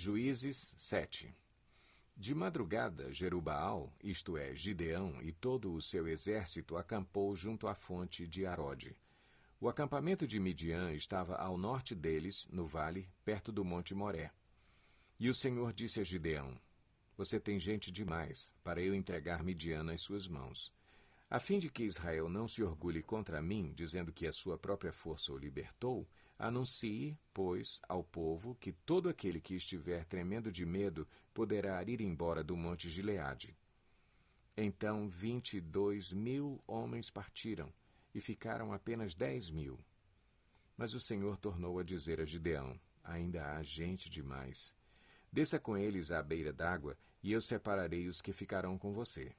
Juízes 7. De madrugada, Jerubaal, isto é, Gideão, e todo o seu exército acampou junto à fonte de Arode. O acampamento de Midian estava ao norte deles, no vale, perto do monte Moré. E o Senhor disse a Gideão: Você tem gente demais para eu entregar Midian nas suas mãos. A fim de que Israel não se orgulhe contra mim, dizendo que a sua própria força o libertou, anuncie, pois, ao povo que todo aquele que estiver tremendo de medo poderá ir embora do monte Gileade. Então 22.000 homens partiram, e ficaram apenas 10.000. Mas o Senhor tornou a dizer a Gideão: Ainda há gente demais. Desça com eles à beira d'água, e eu separarei os que ficarão com você.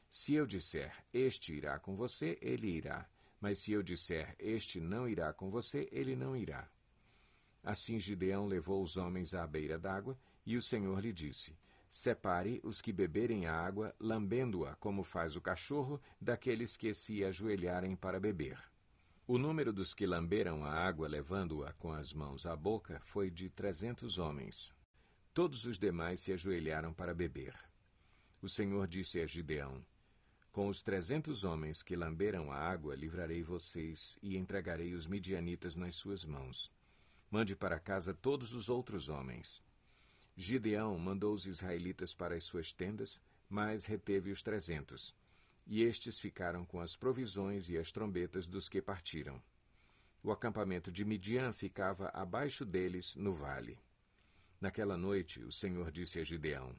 Se eu disser, este irá com você, ele irá. Mas se eu disser, este não irá com você, ele não irá. Assim Gideão levou os homens à beira d'água, e o Senhor lhe disse: Separe os que beberem a água, lambendo-a, como faz o cachorro, daqueles que se ajoelharem para beber. O número dos que lamberam a água, levando-a com as mãos à boca, foi de 300 homens. Todos os demais se ajoelharam para beber. O Senhor disse a Gideão: Com os 300 homens que lamberam a água, livrarei vocês e entregarei os midianitas nas suas mãos. Mande para casa todos os outros homens. Gideão mandou os israelitas para as suas tendas, mas reteve os 300. E estes ficaram com as provisões e as trombetas dos que partiram. O acampamento de Midian ficava abaixo deles, no vale. Naquela noite, o Senhor disse a Gideão: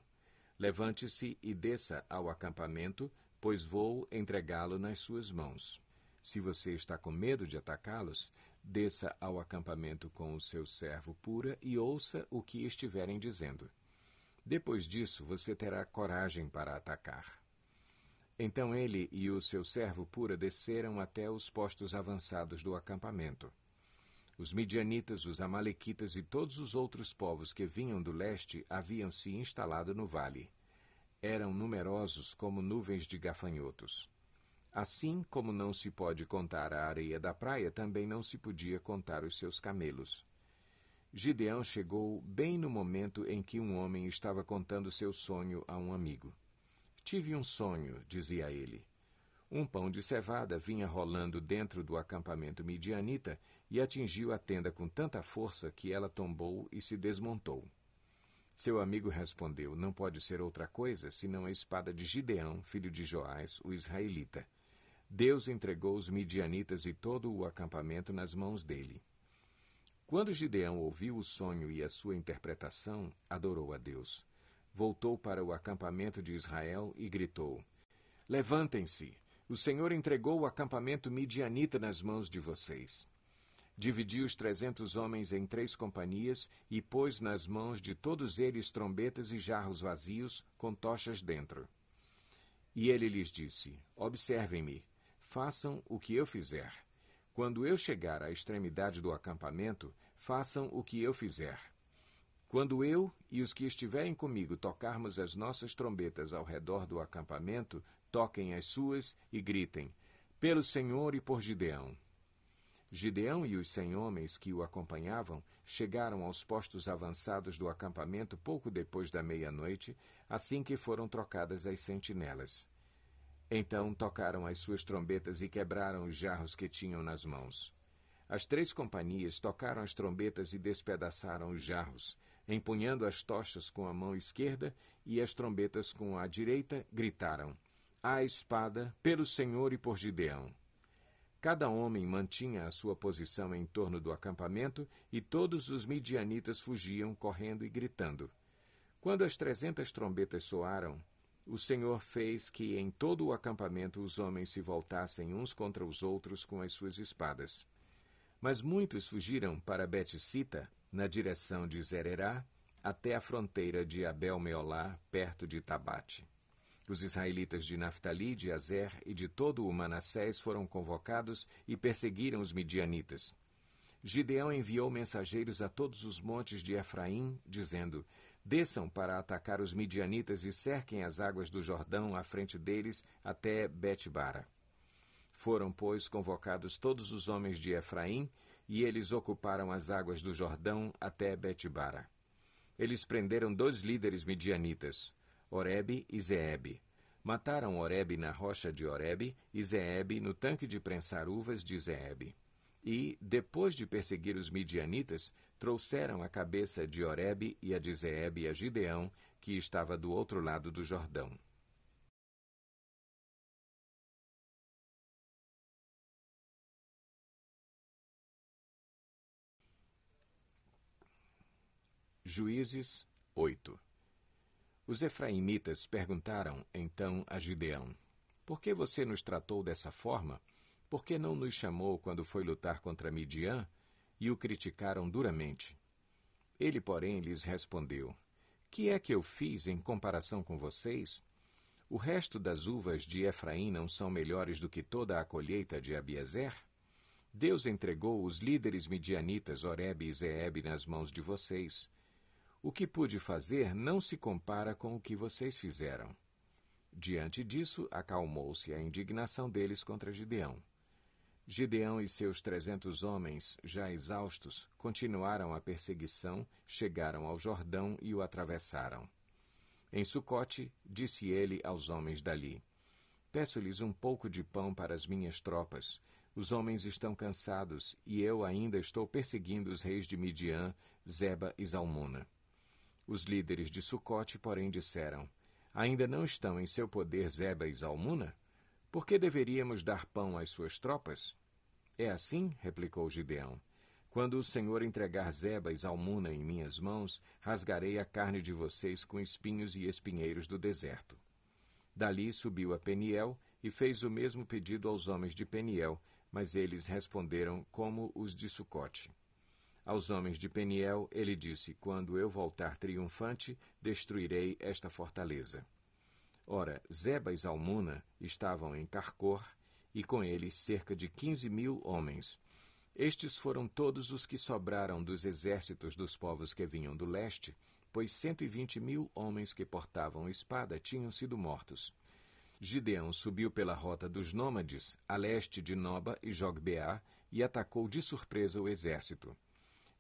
Levante-se e desça ao acampamento, pois vou entregá-lo nas suas mãos. Se você está com medo de atacá-los, desça ao acampamento com o seu servo Pura e ouça o que estiverem dizendo. Depois disso, você terá coragem para atacar. Então ele e o seu servo Pura desceram até os postos avançados do acampamento. Os midianitas, os amalequitas e todos os outros povos que vinham do leste haviam se instalado no vale. Eram numerosos como nuvens de gafanhotos. Assim como não se pode contar a areia da praia, também não se podia contar os seus camelos. Gideão chegou bem no momento em que um homem estava contando seu sonho a um amigo. Tive um sonho, dizia ele. Um pão de cevada vinha rolando dentro do acampamento midianita e atingiu a tenda com tanta força que ela tombou e se desmontou. Seu amigo respondeu: Não pode ser outra coisa senão a espada de Gideão, filho de Joás, o israelita. Deus entregou os midianitas e todo o acampamento nas mãos dele. Quando Gideão ouviu o sonho e a sua interpretação, adorou a Deus. Voltou para o acampamento de Israel e gritou: Levantem-se! O Senhor entregou o acampamento midianita nas mãos de vocês. Dividiu os 300 homens em 3 companhias e pôs nas mãos de todos eles trombetas e jarros vazios com tochas dentro. E ele lhes disse: Observem-me, façam o que eu fizer. Quando eu chegar à extremidade do acampamento, façam o que eu fizer. Quando eu e os que estiverem comigo tocarmos as nossas trombetas ao redor do acampamento, toquem as suas e gritem: Pelo Senhor e por Gideão. Gideão e os 100 homens que o acompanhavam chegaram aos postos avançados do acampamento pouco depois da meia-noite, assim que foram trocadas as sentinelas. Então tocaram as suas trombetas e quebraram os jarros que tinham nas mãos. As 3 companhias tocaram as trombetas e despedaçaram os jarros, empunhando as tochas com a mão esquerda e as trombetas com a direita, gritaram: À espada, pelo Senhor e por Gideão. Cada homem mantinha a sua posição em torno do acampamento e todos os midianitas fugiam, correndo e gritando. Quando as 300 trombetas soaram, o Senhor fez que em todo o acampamento os homens se voltassem uns contra os outros com as suas espadas. Mas muitos fugiram para Bet-sita, na direção de Zererá, até a fronteira de Abel-meolá, perto de Tabate. Os israelitas de Naftali, de Azer e de todo o Manassés foram convocados e perseguiram os midianitas. Gideão enviou mensageiros a todos os montes de Efraim, dizendo: Desçam para atacar os midianitas e cerquem as águas do Jordão à frente deles até Bet-bara. Foram, pois, convocados todos os homens de Efraim, e eles ocuparam as águas do Jordão até Bet-bara. Eles prenderam 2 líderes midianitas, Oreb e Zeebe. Mataram Oreb na rocha de Oreb e Zeebe no tanque de prensar uvas de Zeebe. E, depois de perseguir os midianitas, trouxeram a cabeça de Oreb e a de Zeebe a Gideão, que estava do outro lado do Jordão. Juízes 8. Os efraimitas perguntaram, então, a Gideão: Por que você nos tratou dessa forma? Por que não nos chamou quando foi lutar contra Midian? E o criticaram duramente. Ele, porém, lhes respondeu: Que é que eu fiz em comparação com vocês? O resto das uvas de Efraim não são melhores do que toda a colheita de Abiezer? Deus entregou os líderes midianitas, Oreb e Zeebe, nas mãos de vocês. O que pude fazer não se compara com o que vocês fizeram. Diante disso, acalmou-se a indignação deles contra Gideão. Gideão e seus 300 homens, já exaustos, continuaram a perseguição, chegaram ao Jordão e o atravessaram. Em Sucote, disse ele aos homens dali: Peço-lhes um pouco de pão para as minhas tropas. Os homens estão cansados, e eu ainda estou perseguindo os reis de Midian, Zeba e Zalmuna. Os líderes de Sucote, porém, disseram: Ainda não estão em seu poder Zeba e Zalmuna? Por que deveríamos dar pão às suas tropas? É assim, replicou Gideão. Quando o Senhor entregar Zeba e Zalmuna em minhas mãos, rasgarei a carne de vocês com espinhos e espinheiros do deserto. Dali subiu a Peniel e fez o mesmo pedido aos homens de Peniel, mas eles responderam como os de Sucote. Aos homens de Peniel, ele disse: Quando eu voltar triunfante, destruirei esta fortaleza. Ora, Zeba e Zalmuna estavam em Carcor, e com eles cerca de 15.000 homens. Estes foram todos os que sobraram dos exércitos dos povos que vinham do leste, pois 120.000 homens que portavam espada tinham sido mortos. Gideão subiu pela rota dos nômades, a leste de Noba e Jogbeá, e atacou de surpresa o exército.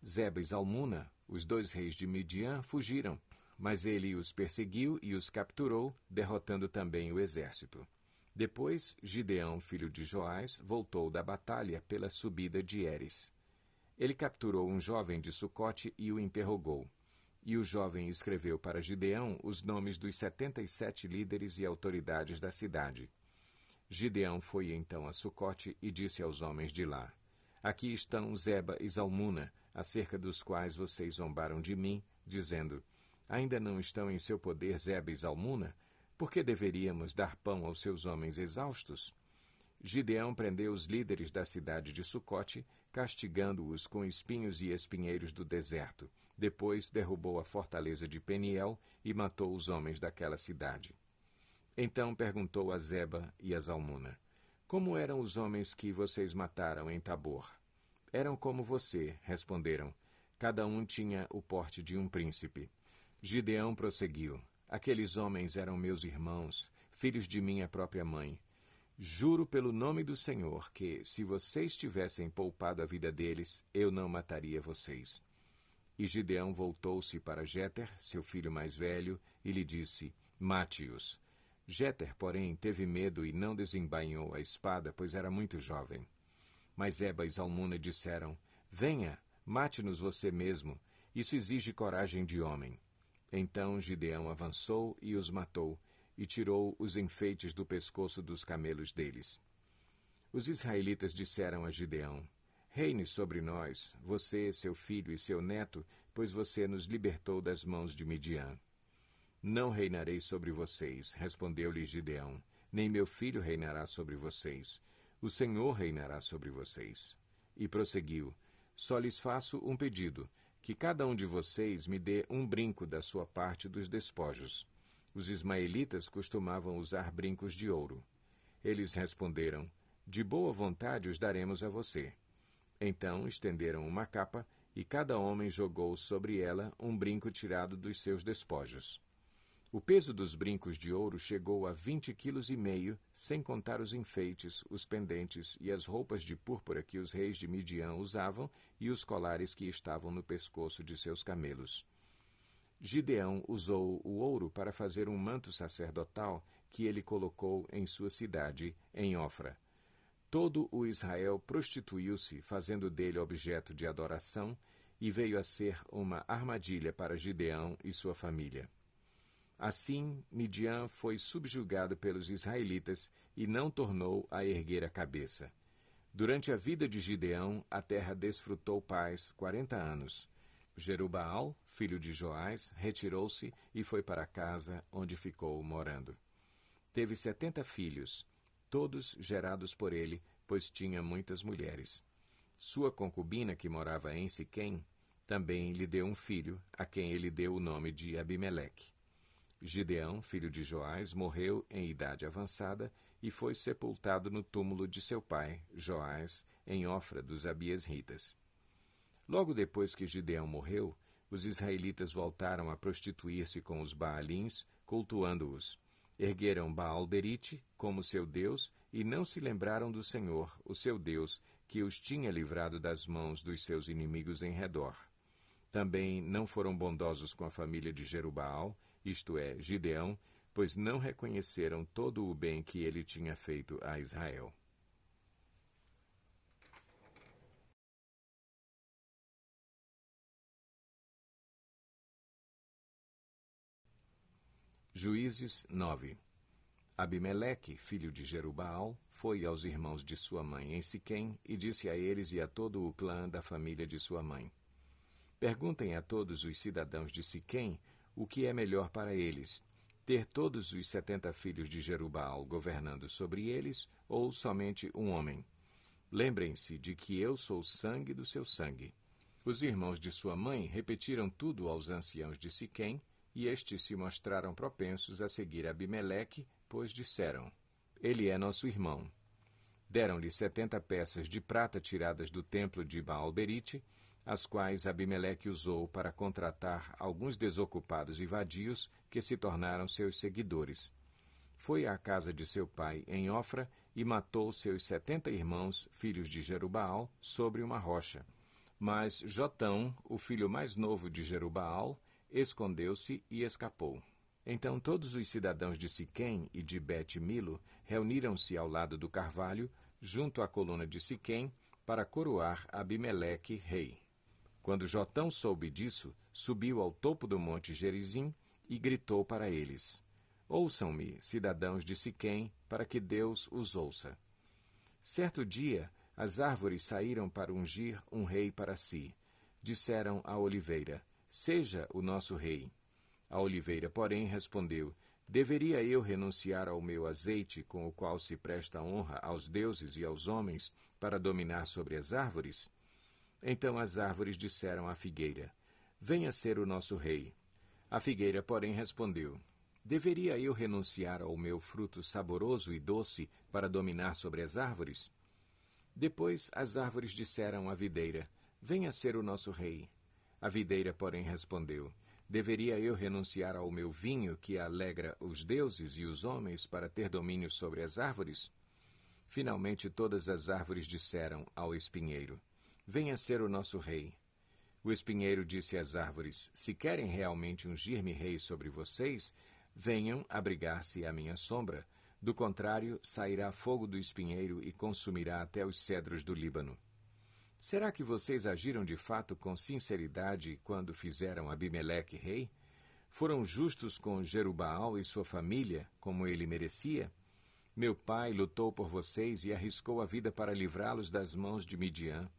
Zeba e Zalmuna, os 2 reis de Midian, fugiram, mas ele os perseguiu e os capturou, derrotando também o exército. Depois, Gideão, filho de Joás, voltou da batalha pela subida de Eres. Ele capturou um jovem de Sucote e o interrogou. E o jovem escreveu para Gideão os nomes dos 77 líderes e autoridades da cidade. Gideão foi então a Sucote e disse aos homens de lá: Aqui estão Zeba e Zalmuna, acerca dos quais vocês zombaram de mim, dizendo: Ainda não estão em seu poder Zeba e Zalmuna? Por que deveríamos dar pão aos seus homens exaustos? Gideão prendeu os líderes da cidade de Sucote, castigando-os com espinhos e espinheiros do deserto. Depois derrubou a fortaleza de Peniel e matou os homens daquela cidade. Então perguntou a Zeba e a Zalmuna: Como eram os homens que vocês mataram em Tabor? Eram como você, responderam. Cada um tinha o porte de um príncipe. Gideão prosseguiu: Aqueles homens eram meus irmãos, filhos de minha própria mãe. Juro pelo nome do Senhor que, se vocês tivessem poupado a vida deles, eu não mataria vocês. E Gideão voltou-se para Jéter, seu filho mais velho, e lhe disse: Mate-os. Jéter, porém, teve medo e não desembainhou a espada, pois era muito jovem. Mas Zeba e Zalmuna disseram: Venha, mate-nos você mesmo. Isso exige coragem de homem. Então Gideão avançou e os matou, e tirou os enfeites do pescoço dos camelos deles. Os israelitas disseram a Gideão: Reine sobre nós, você, seu filho e seu neto, pois você nos libertou das mãos de Midian. Não reinarei sobre vocês, respondeu-lhe Gideão, nem meu filho reinará sobre vocês. O Senhor reinará sobre vocês. E prosseguiu: Só lhes faço um pedido, que cada um de vocês me dê um brinco da sua parte dos despojos. Os ismaelitas costumavam usar brincos de ouro. Eles responderam: De boa vontade os daremos a você. Então estenderam uma capa, e cada homem jogou sobre ela um brinco tirado dos seus despojos. O peso dos brincos de ouro chegou a 20,5 kg, sem contar os enfeites, os pendentes e as roupas de púrpura que os reis de Midian usavam e os colares que estavam no pescoço de seus camelos. Gideão usou o ouro para fazer um manto sacerdotal que ele colocou em sua cidade, em Ofra. Todo o Israel prostituiu-se, fazendo dele objeto de adoração, e veio a ser uma armadilha para Gideão e sua família. Assim, Midian foi subjugado pelos israelitas e não tornou a erguer a cabeça. Durante a vida de Gideão, a terra desfrutou paz 40 anos. Jerubaal, filho de Joás, retirou-se e foi para casa, onde ficou morando. Teve 70 filhos, todos gerados por ele, pois tinha muitas mulheres. Sua concubina, que morava em Siquém, também lhe deu um filho, a quem ele deu o nome de Abimeleque. Gideão, filho de Joás, morreu em idade avançada e foi sepultado no túmulo de seu pai, Joás, em Ofra dos Abiesritas. Logo depois que Gideão morreu, os israelitas voltaram a prostituir-se com os Baalins, cultuando-os. Ergueram Baal-Berite como seu Deus e não se lembraram do Senhor, o seu Deus, que os tinha livrado das mãos dos seus inimigos em redor. Também não foram bondosos com a família de Jerubaal, isto é, Gideão, pois não reconheceram todo o bem que ele tinha feito a Israel. Juízes 9. Abimeleque, filho de Jerubaal, foi aos irmãos de sua mãe em Siquém e disse a eles e a todo o clã da família de sua mãe: Perguntem a todos os cidadãos de Siquém o que é melhor para eles, ter todos os 70 filhos de Jerubaal governando sobre eles ou somente um homem. Lembrem-se de que eu sou sangue do seu sangue. Os irmãos de sua mãe repetiram tudo aos anciãos de Siquém, e estes se mostraram propensos a seguir Abimeleque, pois disseram: Ele é nosso irmão. Deram-lhe 70 peças de prata tiradas do templo de Baal-Berite, as quais Abimeleque usou para contratar alguns desocupados e vadios que se tornaram seus seguidores. Foi à casa de seu pai em Ofra e matou seus 70 irmãos, filhos de Jerubaal, sobre uma rocha. Mas Jotão, o filho mais novo de Jerubaal, escondeu-se e escapou. Então todos os cidadãos de Siquém e de Bet-Milo reuniram-se ao lado do carvalho, junto à coluna de Siquém, para coroar Abimeleque rei. Quando Jotão soube disso, subiu ao topo do monte Gerizim e gritou para eles: Ouçam-me, cidadãos de Siquém, para que Deus os ouça. Certo dia, as árvores saíram para ungir um rei para si. Disseram à oliveira: Seja o nosso rei. A oliveira, porém, respondeu: Deveria eu renunciar ao meu azeite, com o qual se presta honra aos deuses e aos homens, para dominar sobre as árvores? Então as árvores disseram à figueira: Venha ser o nosso rei. A figueira, porém, respondeu: Deveria eu renunciar ao meu fruto saboroso e doce para dominar sobre as árvores? Depois as árvores disseram à videira: Venha ser o nosso rei. A videira, porém, respondeu: Deveria eu renunciar ao meu vinho que alegra os deuses e os homens para ter domínio sobre as árvores? Finalmente todas as árvores disseram ao espinheiro: Venha ser o nosso rei. O espinheiro disse às árvores: Se querem realmente ungir-me rei sobre vocês, venham abrigar-se à minha sombra. Do contrário, sairá fogo do espinheiro e consumirá até os cedros do Líbano. Será que vocês agiram de fato com sinceridade quando fizeram Abimeleque rei? Foram justos com Jerubaal e sua família, como ele merecia? Meu pai lutou por vocês e arriscou a vida para livrá-los das mãos de Midian.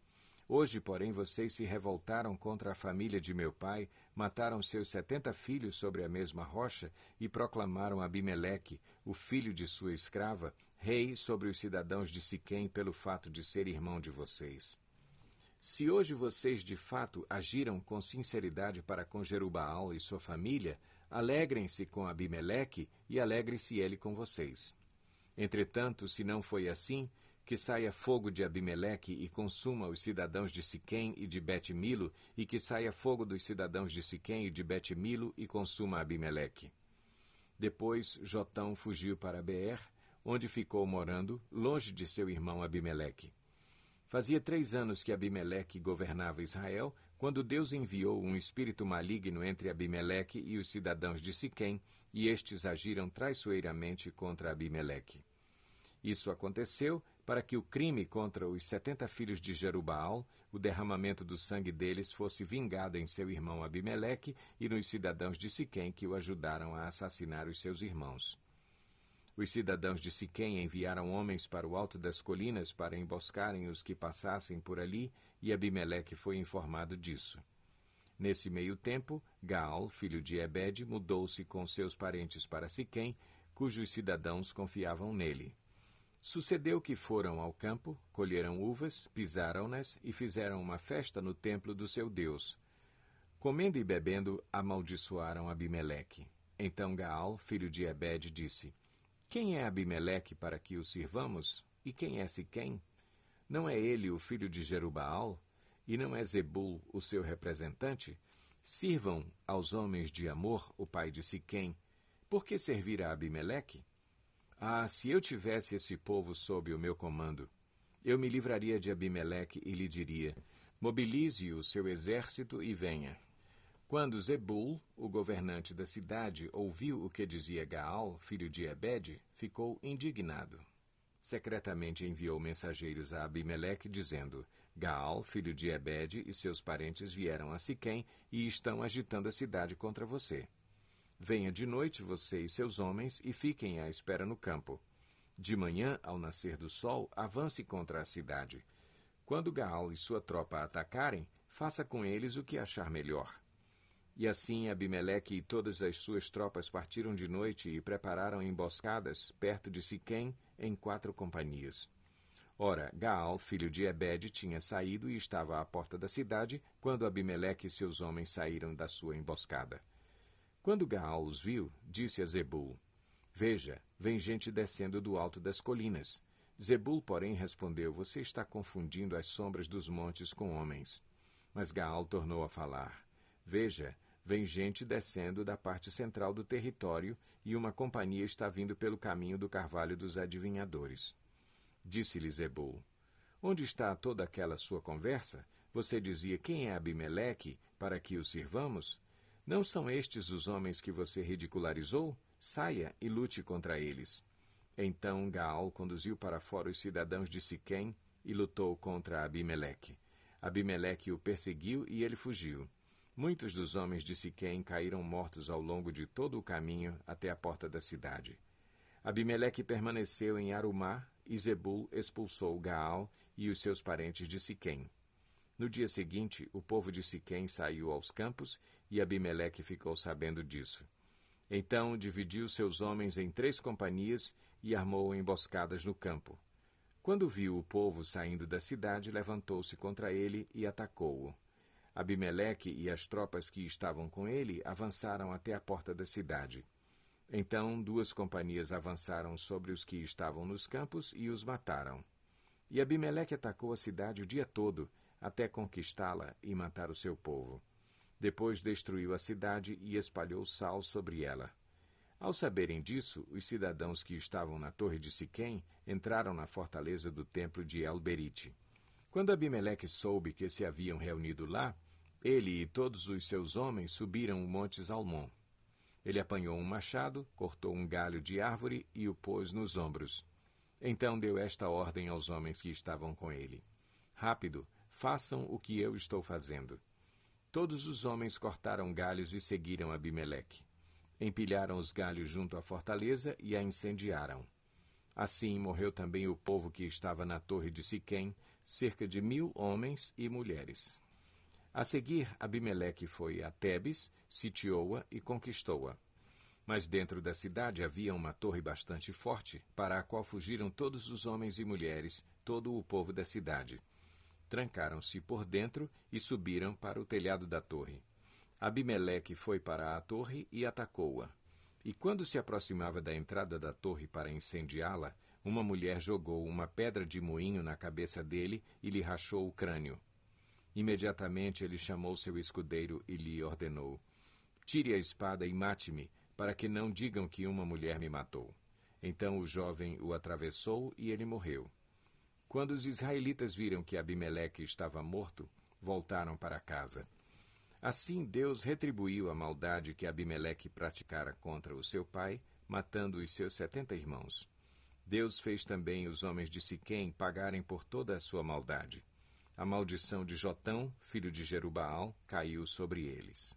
Hoje, porém, vocês se revoltaram contra a família de meu pai, mataram seus 70 filhos sobre a mesma rocha e proclamaram Abimeleque, o filho de sua escrava, rei sobre os cidadãos de Siquém pelo fato de ser irmão de vocês. Se hoje vocês de fato agiram com sinceridade para com Jerubaal e sua família, alegrem-se com Abimeleque e alegre-se ele com vocês. Entretanto, se não foi assim, que saia fogo de Abimeleque e consuma os cidadãos de Siquém e de Bet-Milo, e que saia fogo dos cidadãos de Siquém e de Bet-Milo e consuma Abimeleque. Depois Jotão fugiu para Beer, onde ficou morando, longe de seu irmão Abimeleque. Fazia 3 anos que Abimeleque governava Israel, quando Deus enviou um espírito maligno entre Abimeleque e os cidadãos de Siquém, e estes agiram traiçoeiramente contra Abimeleque. Isso aconteceu para que o crime contra os 70 filhos de Jerubaal, o derramamento do sangue deles, fosse vingado em seu irmão Abimeleque e nos cidadãos de Siquém que o ajudaram a assassinar os seus irmãos. Os cidadãos de Siquém enviaram homens para o alto das colinas para emboscarem os que passassem por ali, e Abimeleque foi informado disso. Nesse meio tempo, Gaal, filho de Ebed, mudou-se com seus parentes para Siquém, cujos cidadãos confiavam nele. Sucedeu que foram ao campo, colheram uvas, pisaram-nas e fizeram uma festa no templo do seu Deus. Comendo e bebendo, amaldiçoaram Abimeleque. Então Gaal, filho de Ebed, disse: Quem é Abimeleque para que o sirvamos? E quem é Siquém? Não é ele o filho de Jerubaal? E não é Zebul o seu representante? Sirvam aos homens de Amor, o pai de Siquém. Por que servir a Abimeleque? Ah, se eu tivesse esse povo sob o meu comando, eu me livraria de Abimeleque e lhe diria: mobilize o seu exército e venha. Quando Zebul, o governante da cidade, ouviu o que dizia Gaal, filho de Ebed, ficou indignado. Secretamente enviou mensageiros a Abimeleque, dizendo: Gaal, filho de Ebed, e seus parentes vieram a Siquém e estão agitando a cidade contra você. Venha de noite você e seus homens e fiquem à espera no campo. De manhã, ao nascer do sol, avance contra a cidade. Quando Gaal e sua tropa atacarem, faça com eles o que achar melhor. E assim Abimeleque e todas as suas tropas partiram de noite e prepararam emboscadas perto de Siquém em 4 companhias. Ora, Gaal, filho de Ebed, tinha saído e estava à porta da cidade quando Abimeleque e seus homens saíram da sua emboscada. Quando Gaal os viu, disse a Zebul: Veja, vem gente descendo do alto das colinas. Zebul, porém, respondeu: Você está confundindo as sombras dos montes com homens. Mas Gaal tornou a falar: Veja, vem gente descendo da parte central do território e uma companhia está vindo pelo caminho do carvalho dos adivinhadores. Disse-lhe Zebul: Onde está toda aquela sua conversa? Você dizia: Quem é Abimeleque, para que o sirvamos? Não são estes os homens que você ridicularizou? Saia e lute contra eles. Então Gaal conduziu para fora os cidadãos de Siquém e lutou contra Abimeleque. Abimeleque o perseguiu e ele fugiu. Muitos dos homens de Siquém caíram mortos ao longo de todo o caminho até a porta da cidade. Abimeleque permaneceu em Arumá e Zebul expulsou Gaal e os seus parentes de Siquém. No dia seguinte, o povo de Siquém saiu aos campos e Abimeleque ficou sabendo disso. Então dividiu seus homens em 3 companhias e armou emboscadas no campo. Quando viu o povo saindo da cidade, levantou-se contra ele e atacou-o. Abimeleque e as tropas que estavam com ele avançaram até a porta da cidade. Então 2 companhias avançaram sobre os que estavam nos campos e os mataram. E Abimeleque atacou a cidade o dia todo, até conquistá-la e matar o seu povo. Depois destruiu a cidade e espalhou sal sobre ela. Ao saberem disso, os cidadãos que estavam na torre de Siquém entraram na fortaleza do templo de El-Berite. Quando Abimeleque soube que se haviam reunido lá, ele e todos os seus homens subiram o monte Zalmon. Ele apanhou um machado, cortou um galho de árvore e o pôs nos ombros. Então deu esta ordem aos homens que estavam com ele: Rápido, façam o que eu estou fazendo. Todos os homens cortaram galhos e seguiram Abimeleque. Empilharam os galhos junto à fortaleza e a incendiaram. Assim morreu também o povo que estava na torre de Siquém, cerca de 1000 homens e mulheres. A seguir, Abimeleque foi a Tebes, sitiou-a e conquistou-a. Mas dentro da cidade havia uma torre bastante forte, para a qual fugiram todos os homens e mulheres, todo o povo da cidade. Trancaram-se por dentro e subiram para o telhado da torre. Abimeleque foi para a torre e atacou-a. E quando se aproximava da entrada da torre para incendiá-la, uma mulher jogou uma pedra de moinho na cabeça dele e lhe rachou o crânio. Imediatamente ele chamou seu escudeiro e lhe ordenou: Tire a espada e mate-me, para que não digam que uma mulher me matou. Então o jovem o atravessou e ele morreu. Quando os israelitas viram que Abimeleque estava morto, voltaram para casa. Assim Deus retribuiu a maldade que Abimeleque praticara contra o seu pai, matando os seus 70 irmãos. Deus fez também os homens de Siquém pagarem por toda a sua maldade. A maldição de Jotão, filho de Jerubaal, caiu sobre eles.